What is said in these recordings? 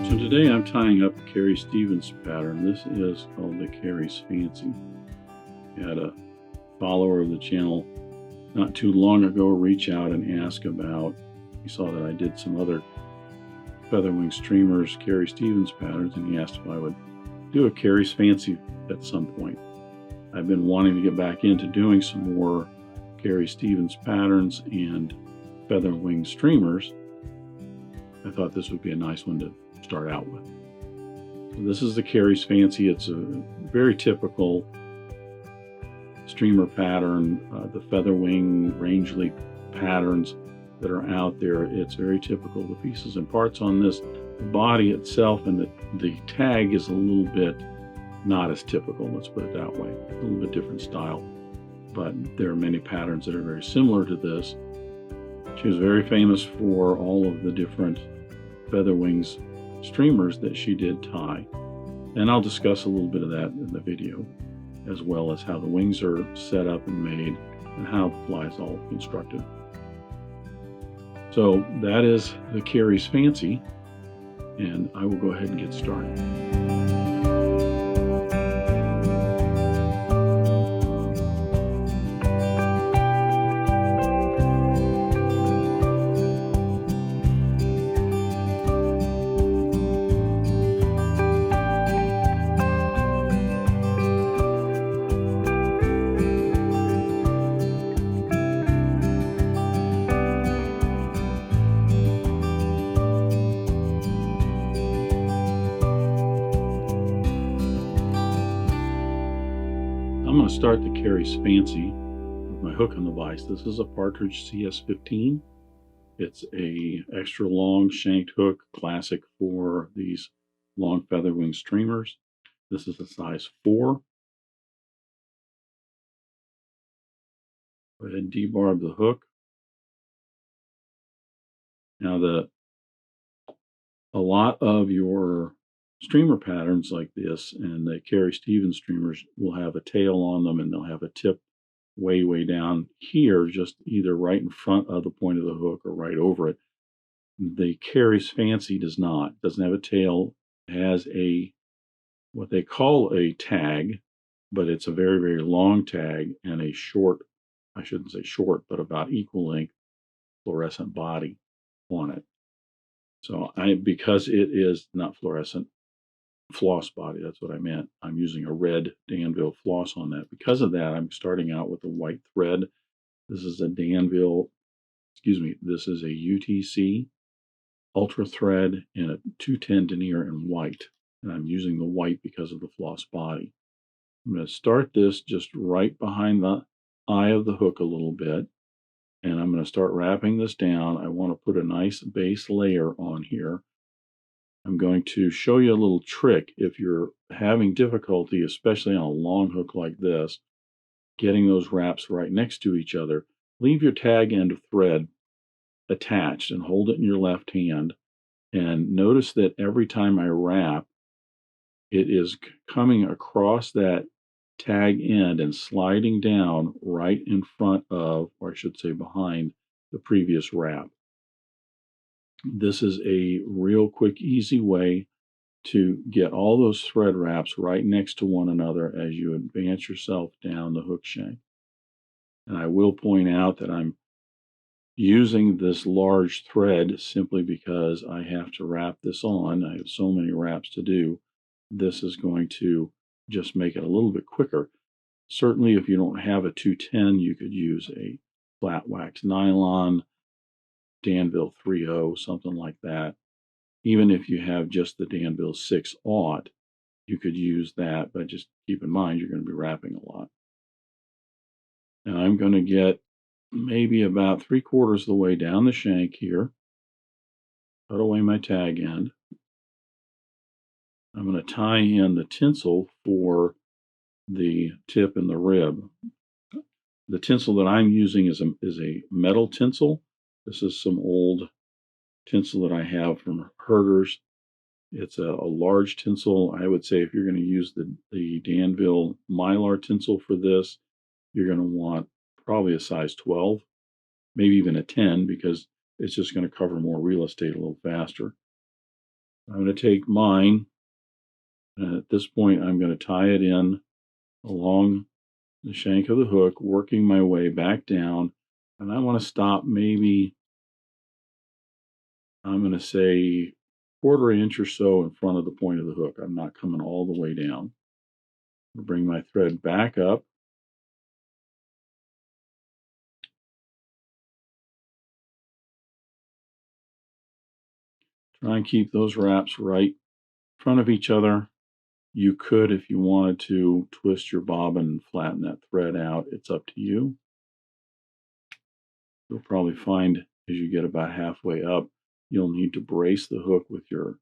So today I'm tying up a Carrie Stevens pattern. This is called the Carrie's Fancy. I had a follower of the channel not too long ago reach out and ask about, he saw that I did some other featherwing streamers, Carrie Stevens patterns, and he asked if I would do a Carrie's Fancy at some point. I've been wanting to get back into doing some more Carrie Stevens patterns and featherwing streamers. I thought this would be a nice one to start out with. So this is the Carrie's Fancy. It's a very typical streamer pattern, the featherwing, rangeley patterns that are out there. It's very typical. The pieces and parts on this, the body itself and the tag is a little bit not as typical, let's put it that way. A little bit different style, but there are many patterns that are very similar to this. She was very famous for all of the different featherwings streamers that she did tie, and I'll discuss a little bit of that in the video, as well as how the wings are set up and made and how the fly is all constructed. So that is the Carrie's Fancy, and I will go ahead and get started. I'm going to start the Carrie's Fancy with my hook on the vise. This is a Partridge CS15. It's a extra long shanked hook, classic for these long featherwing streamers. This is a size 4. Go ahead and debarb the hook. Now a lot of your streamer patterns like this and the Carrie Stevens streamers will have a tail on them, and they'll have a tip way down here, just either right in front of the point of the hook or right over it. The Carrie's Fancy doesn't have a tail. It has what they call a tag, but it's a very long tag and a short, I shouldn't say short, but about equal length fluorescent body on it. So because it is not fluorescent, floss body, that's what I meant. I'm using a red Danville floss on that. Because of that, I'm starting out with a white thread. This is a this is a UTC Ultra thread and a 210 denier in white. And I'm using the white because of the floss body. I'm going to start this just right behind the eye of the hook a little bit. And I'm going to start wrapping this down. I want to put a nice base layer on here. I'm going to show you a little trick if you're having difficulty, especially on a long hook like this, getting those wraps right next to each other. Leave your tag end of thread attached and hold it in your left hand. And notice that every time I wrap, it is coming across that tag end and sliding down right in front of, or I should say behind, the previous wrap. This is a real quick, easy way to get all those thread wraps right next to one another as you advance yourself down the hook shank. And I will point out that I'm using this large thread simply because I have to wrap this on. I have so many wraps to do. This is going to just make it a little bit quicker. Certainly, if you don't have a 210, you could use a flat wax nylon, Danville 3.0, something like that. Even if you have just the Danville 6/0, you could use that, but just keep in mind you're going to be wrapping a lot. Now I'm going to get maybe about 3/4 of the way down the shank here, cut away my tag end. I'm going to tie in the tinsel for the tip and the rib. The tinsel that I'm using is a metal tinsel. This is some old tinsel that I have from herders. It's a large tinsel. I would say if you're going to use the Danville Mallard tinsel for this, you're going to want probably a size 12, maybe even a 10, because it's just going to cover more real estate a little faster. I'm going to take mine, and at this point I'm going to tie it in along the shank of the hook, working my way back down, and I want to stop maybe, I'm going to say, quarter inch or so in front of the point of the hook. I'm not coming all the way down. I'll bring my thread back up. Try and keep those wraps right in front of each other. You could, if you wanted to, twist your bobbin and flatten that thread out. It's up to you. You'll probably find as you get about halfway up, you'll need to brace the hook with your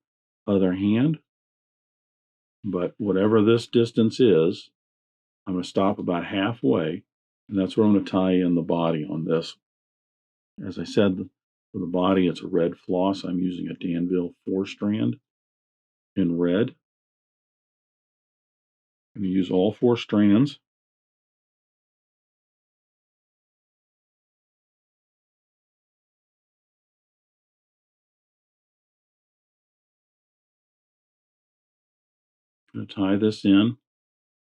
other hand. But whatever this distance is, I'm going to stop about halfway, and that's where I'm going to tie in the body on this. As I said, for the body, it's a red floss. I'm using a Danville 4-strand in red. I'm going to use all 4 strands. I'm going to tie this in,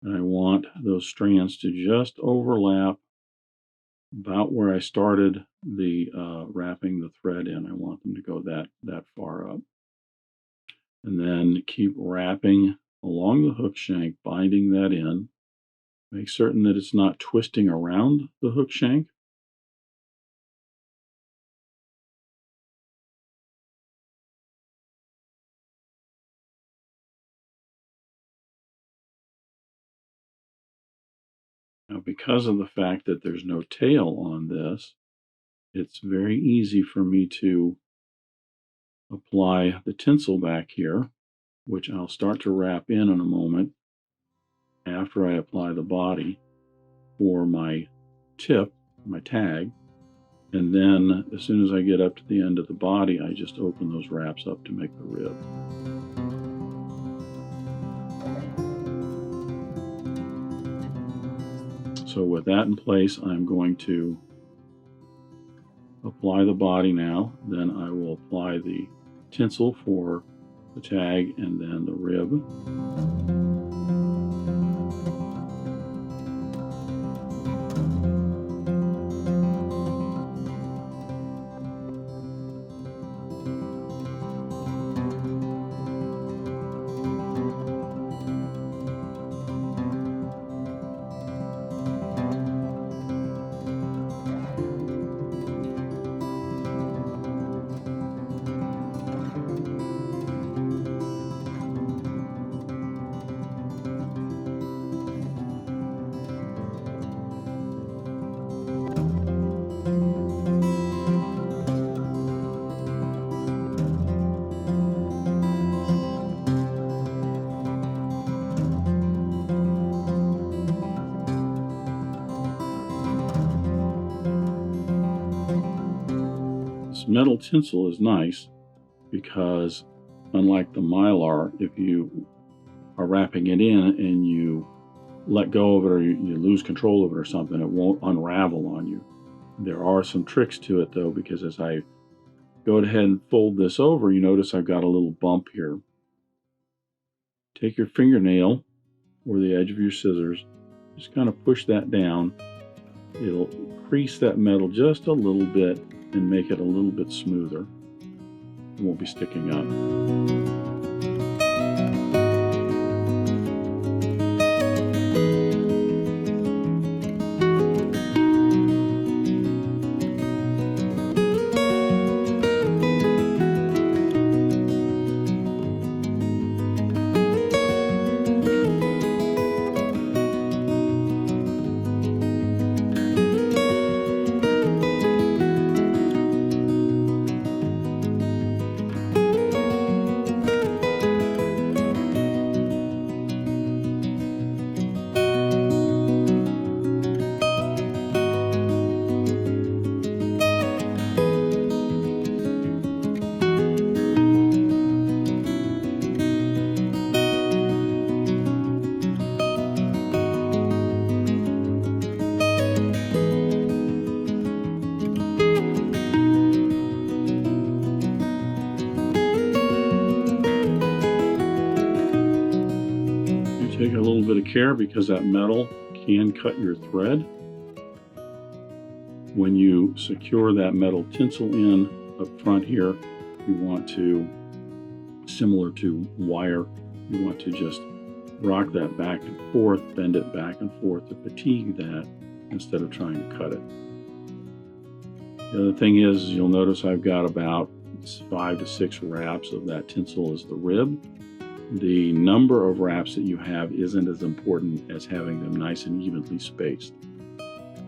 and I want those strands to just overlap about where I started the wrapping the thread in. I want them to go that far up. And then keep wrapping along the hook shank, binding that in. Make certain that it's not twisting around the hook shank. Now, because of the fact that there's no tail on this, it's very easy for me to apply the tinsel back here, which I'll start to wrap in a moment after I apply the body for my tip, my tag. And then as soon as I get up to the end of the body, I just open those wraps up to make the rib. So with that in place, I'm going to apply the body now. Then I will apply the tinsel for the tag and then the rib. Metal tinsel is nice because, unlike the Mylar, if you are wrapping it in and you let go of it or you lose control of it or something, it won't unravel on you. There are some tricks to it though, because as I go ahead and fold this over, you notice I've got a little bump here. Take your fingernail or the edge of your scissors, just kind of push that down. It'll crease that metal just a little bit and make it a little bit smoother. It won't be sticking up. little bit of care because that metal can cut your thread. When you secure that metal tinsel in up front here, you want to, similar to wire, you want to just rock that back and forth, bend it back and forth to fatigue that instead of trying to cut it. The other thing is, you'll notice I've got about 5 to 6 wraps of that tinsel as the rib. The number of wraps that you have isn't as important as having them nice and evenly spaced.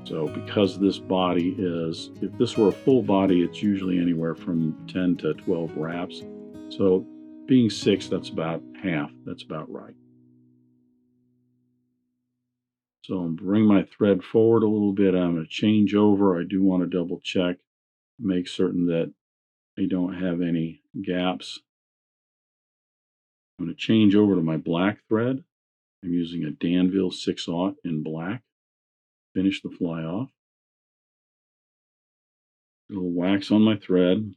So because this body is, if this were a full body, it's usually anywhere from 10 to 12 wraps. So being 6, that's about half. That's about right. So I'll bring my thread forward a little bit. I'm going to change over. I do want to double check, make certain that I don't have any gaps. I'm going to change over to my black thread. I'm using a Danville 6/0 in black. Finish the fly off. A little wax on my thread.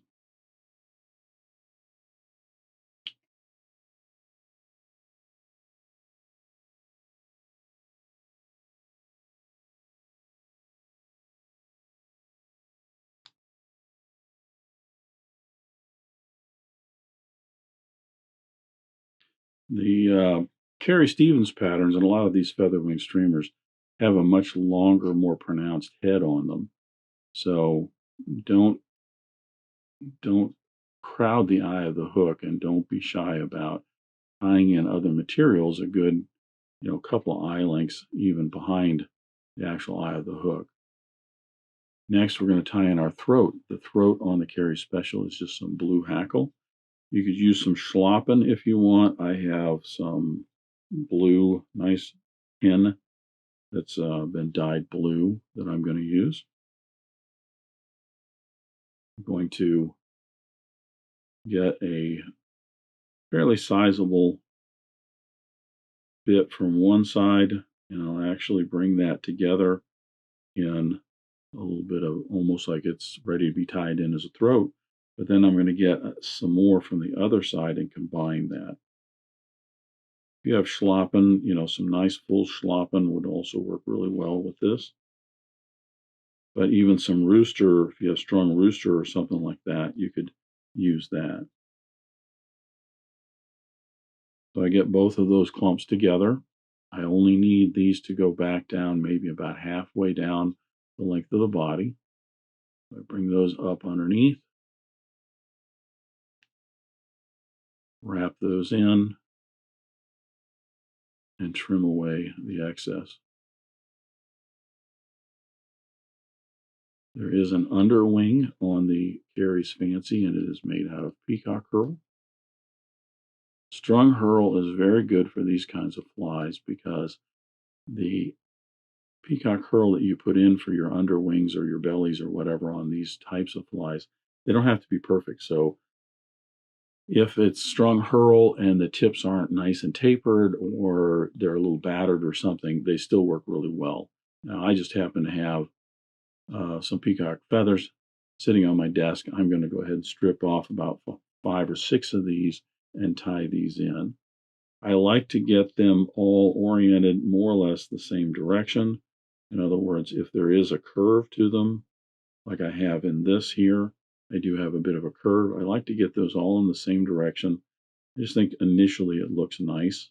The Carrie Stevens patterns and a lot of these featherwing streamers have a much longer, more pronounced head on them. So don't crowd the eye of the hook, and don't be shy about tying in other materials a good, couple of eye lengths even behind the actual eye of the hook. Next, we're going to tie in our throat. The throat on the Carrie Special is just some blue Hackle. You could use some Schlappen if you want. I have some blue, nice hen that's been dyed blue that I'm going to use. I'm going to get a fairly sizable bit from one side, and I'll actually bring that together in a little bit of almost like it's ready to be tied in as a throat. But then I'm going to get some more from the other side and combine that. If you have Schlappen, some nice full Schlappen would also work really well with this. But even some Rooster, if you have strong Rooster or something like that, you could use that. So I get both of those clumps together. I only need these to go back down maybe about halfway down the length of the body. I bring those up underneath, wrap those in, and trim away the excess. There is an underwing on the Carrie's Fancy, and it is made out of Peacock Herl. Strung Herl is very good for these kinds of flies because the Peacock Herl that you put in for your underwings or your bellies or whatever on these types of flies, they don't have to be perfect. So if it's strung Herl and the tips aren't nice and tapered, or they're a little battered or something, they still work really well. Now, I just happen to have some peacock feathers sitting on my desk. I'm going to go ahead and strip off about 5 or 6 of these and tie these in. I like to get them all oriented more or less the same direction. In other words, if there is a curve to them, like I have in this here, I do have a bit of a curve. I like to get those all in the same direction. I just think initially it looks nice,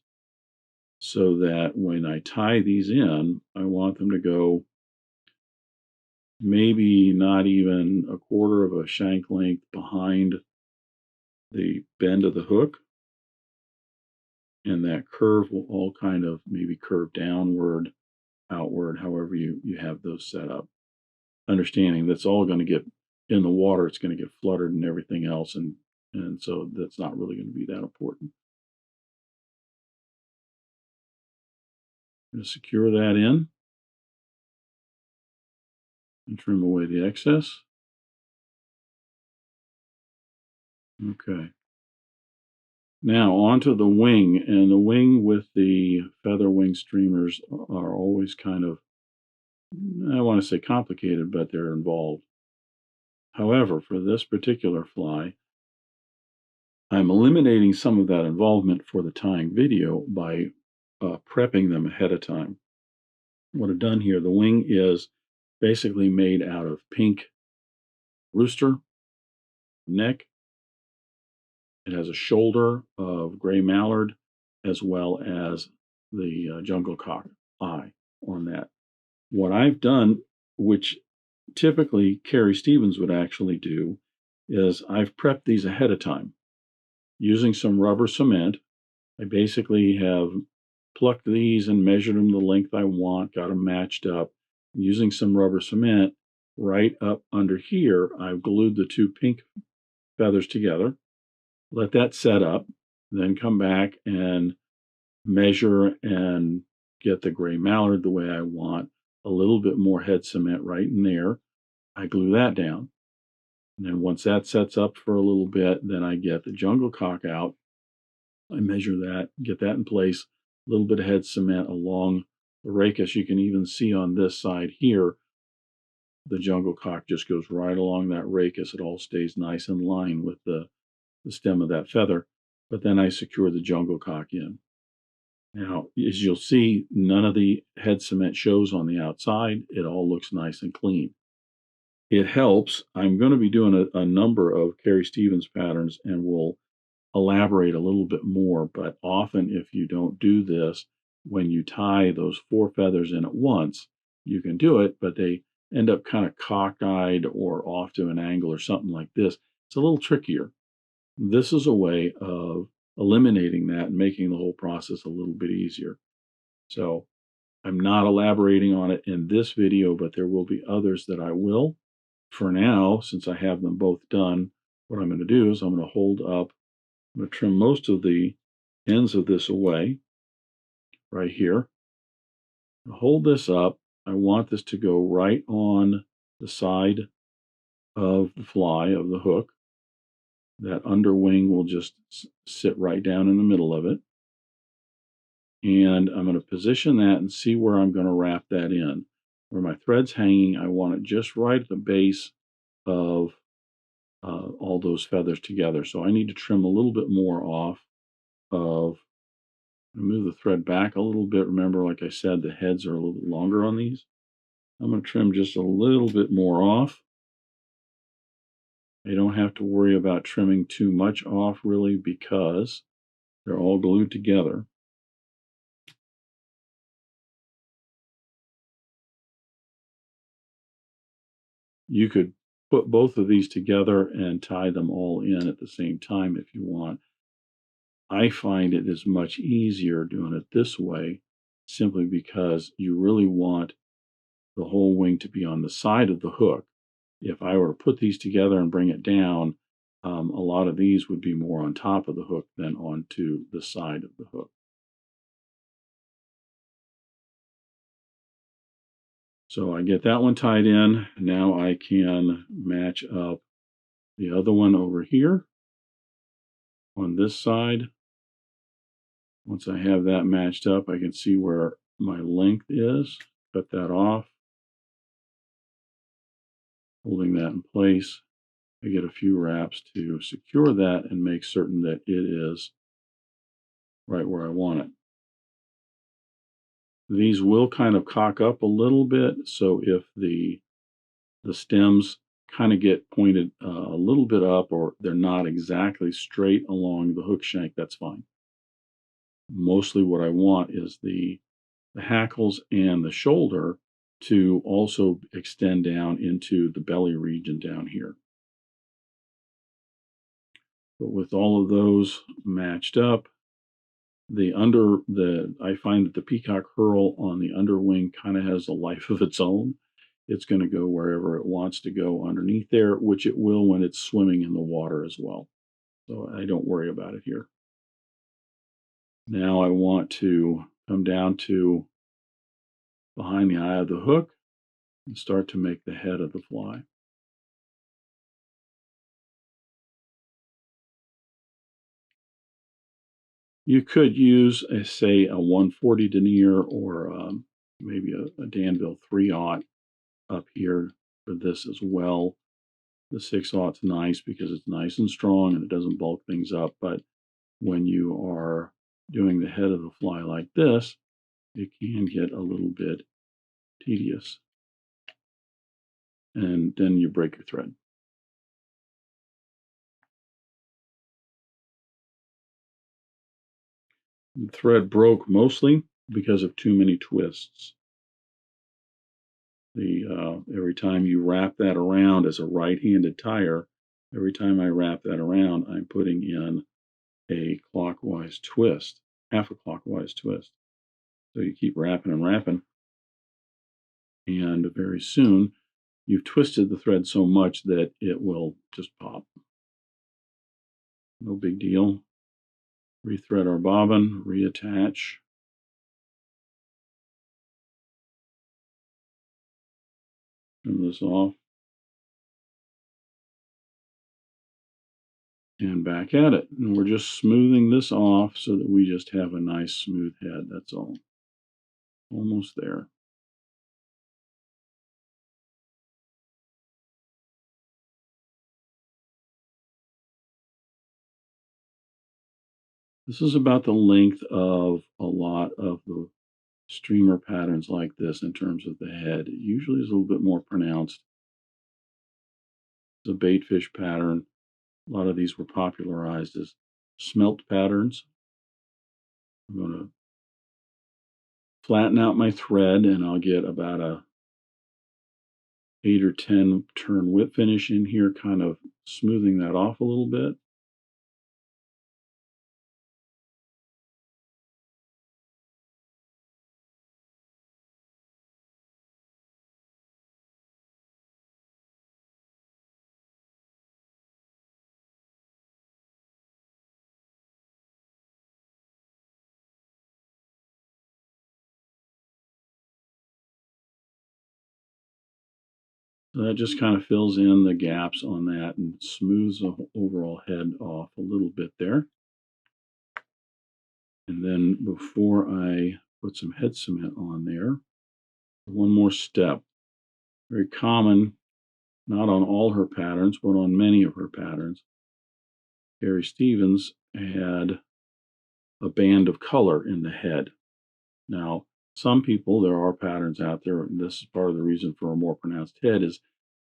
so that when I tie these in, I want them to go maybe not even a quarter of a shank length behind the bend of the hook. And that curve will all kind of maybe curve downward, outward, however you have those set up. Understanding that's all going to get in the water, it's going to get fluttered and everything else, and so that's not really going to be that important. I'm going to secure that in and trim away the excess. Okay. Now onto the wing, and the wing with the feather wing streamers are always kind of, I want to say complicated, but they're involved. However, for this particular fly, I'm eliminating some of that involvement for the tying video by prepping them ahead of time. What I've done here, the wing is basically made out of pink rooster neck. It has a shoulder of gray mallard as well as the jungle cock eye on that. What I've done, which typically Carrie Stevens would actually do, is I've prepped these ahead of time using some rubber cement. I basically have plucked these and measured them the length I want, got them matched up. Using some rubber cement right up under here, I've glued the two pink feathers together, let that set up, then come back and measure and get the gray mallard the way I want. A little bit more head cement right in there. I glue that down. And then once that sets up for a little bit, then I get the jungle cock out. I measure that, get that in place, a little bit of head cement along the rachis. You can even see on this side here, the jungle cock just goes right along that rachis. It all stays nice in line with the stem of that feather. But then I secure the jungle cock in. Now, as you'll see, none of the head cement shows on the outside. It all looks nice and clean. It helps. I'm going to be doing a number of Carrie Stevens patterns, and we'll elaborate a little bit more. But often, if you don't do this, when you tie those four feathers in at once, you can do it, but they end up kind of cockeyed or off to an angle or something like this. It's a little trickier. This is a way of eliminating that and making the whole process a little bit easier. So I'm not elaborating on it in this video, but there will be others that I will. For now, since I have them both done, what I'm going to do is I'm going to hold up, I'm going to trim most of the ends of this away right here. Hold this up. I want this to go right on the side of the fly of the hook. That underwing will just sit right down in the middle of it. And I'm going to position that and see where I'm going to wrap that in. Where my thread's hanging, I want it just right at the base of all those feathers together. So I need to trim a little bit more off of, move the thread back a little bit. Remember, like I said, the heads are a little bit longer on these. I'm going to trim just a little bit more off. I don't have to worry about trimming too much off really because they're all glued together. You could put both of these together and tie them all in at the same time if you want. I find it is much easier doing it this way simply because you really want the whole wing to be on the side of the hook. If I were to put these together and bring it down, a lot of these would be more on top of the hook than onto the side of the hook. So I get that one tied in. Now I can match up the other one over here on this side. Once I have that matched up, I can see where my length is. Cut that off. Holding that in place, I get a few wraps to secure that and make certain that it is right where I want it. These will kind of cock up a little bit, so if the stems kind of get pointed a little bit up or they're not exactly straight along the hook shank, that's fine. Mostly what I want is the hackles and the shoulder to also extend down into the belly region down here. But with all of those matched up, I find that the Peacock Herl on the underwing kind of has a life of its own. It's going to go wherever it wants to go underneath there, which it will when it's swimming in the water as well. So I don't worry about it here. Now I want to come down to behind the eye of the hook and start to make the head of the fly. You could use, say, a 140 denier or maybe a Danville 3/0 up here for this as well. The 6/0's nice because it's nice and strong and it doesn't bulk things up. But when you are doing the head of the fly like this, it can get a little bit tedious. And then you break your thread. The thread broke mostly because of too many twists. Every time you wrap that around as a right-handed tire, every time I wrap that around, I'm putting in a clockwise twist, half a clockwise twist. So you keep wrapping and wrapping, and very soon you've twisted the thread so much that it will just pop. No big deal. Rethread our bobbin, reattach. Trim this off. And back at it. And we're just smoothing this off so that we just have a nice smooth head. That's all. Almost there. This is about the length of a lot of the streamer patterns like this in terms of the head. It usually is a little bit more pronounced. It's a baitfish pattern. A lot of these were popularized as smelt patterns. I'm going to flatten out my thread, and I'll get about a 8 or 10 turn whip finish in here, kind of smoothing that off a little bit. So that just kind of fills in the gaps on that and smooths the overall head off a little bit there. And then before I put some head cement on there, one more step. Very common, not on all her patterns, but on many of her patterns. Carrie Stevens had a band of color in the head. Now, some people, there are patterns out there, and this is part of the reason for a more pronounced head, is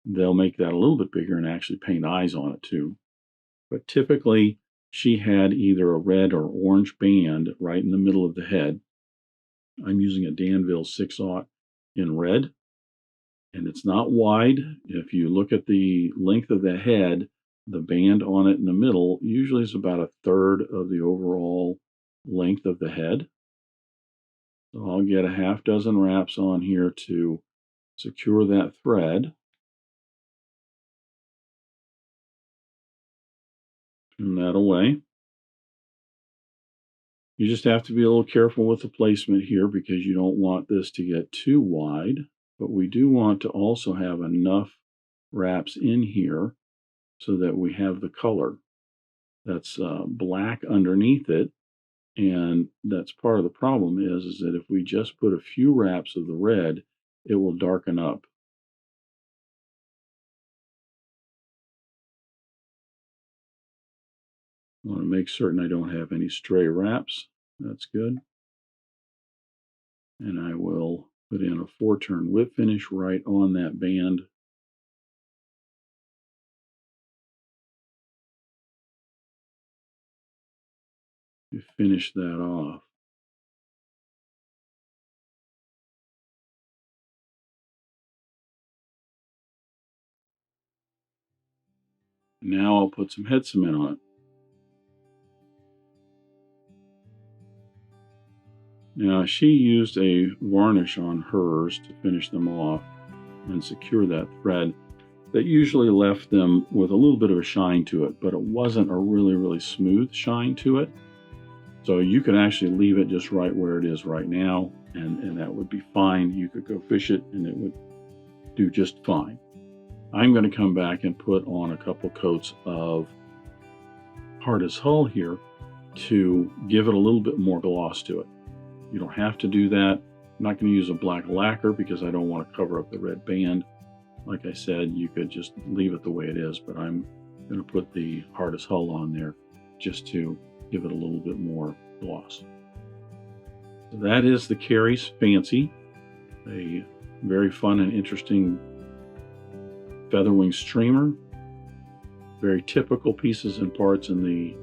they'll make that a little bit bigger and actually paint eyes on it too. But typically, she had either a red or orange band right in the middle of the head. I'm using a Danville 6/0 in red, and it's not wide. If you look at the length of the head, the band on it in the middle usually is about a third of the overall length of the head. So I'll get a half dozen wraps on here to secure that thread. Trim that away. You just have to be a little careful with the placement here because you don't want this to get too wide, but we do want to also have enough wraps in here so that we have the color that's black underneath it. And that's part of the problem is that if we just put a few wraps of the red, it will darken up. I want to make certain I don't have any stray wraps. That's good. And I will put in a 4-turn whip finish right on that band. To finish that off. Now I'll put some head cement on it. Now she used a varnish on hers to finish them off and secure that thread. That usually left them with a little bit of a shine to it, but it wasn't a really, really smooth shine to it. So you could actually leave it just right where it is right now, and that would be fine. You could go fish it and it would do just fine. I'm going to come back and put on a couple coats of hard as hull here to give it a little bit more gloss to it. You don't have to do that. I'm not going to use a black lacquer because I don't want to cover up the red band. Like I said, you could just leave it the way it is, but I'm going to put the hard as hull on there just to give it a little bit more gloss. So that is the Carrie's Fancy, a very fun and interesting featherwing streamer. Very typical pieces and parts in the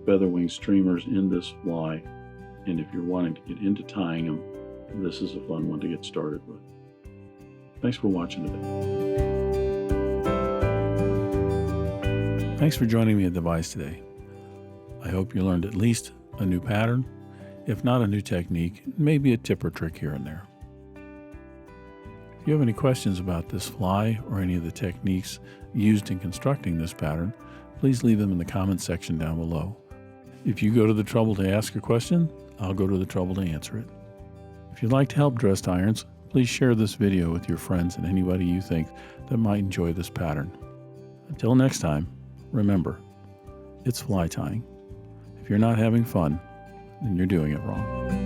featherwing streamers in this fly. And if you're wanting to get into tying them, this is a fun one to get started with. Thanks for watching today. Thanks for joining me at the Vise today. I hope you learned at least a new pattern, if not a new technique, maybe a tip or trick here and there. If you have any questions about this fly or any of the techniques used in constructing this pattern, please leave them in the comments section down below. If you go to the trouble to ask a question, I'll go to the trouble to answer it. If you'd like to help dressed irons, please share this video with your friends and anybody you think that might enjoy this pattern. Until next time, remember, it's fly tying. If you're not having fun, then you're doing it wrong.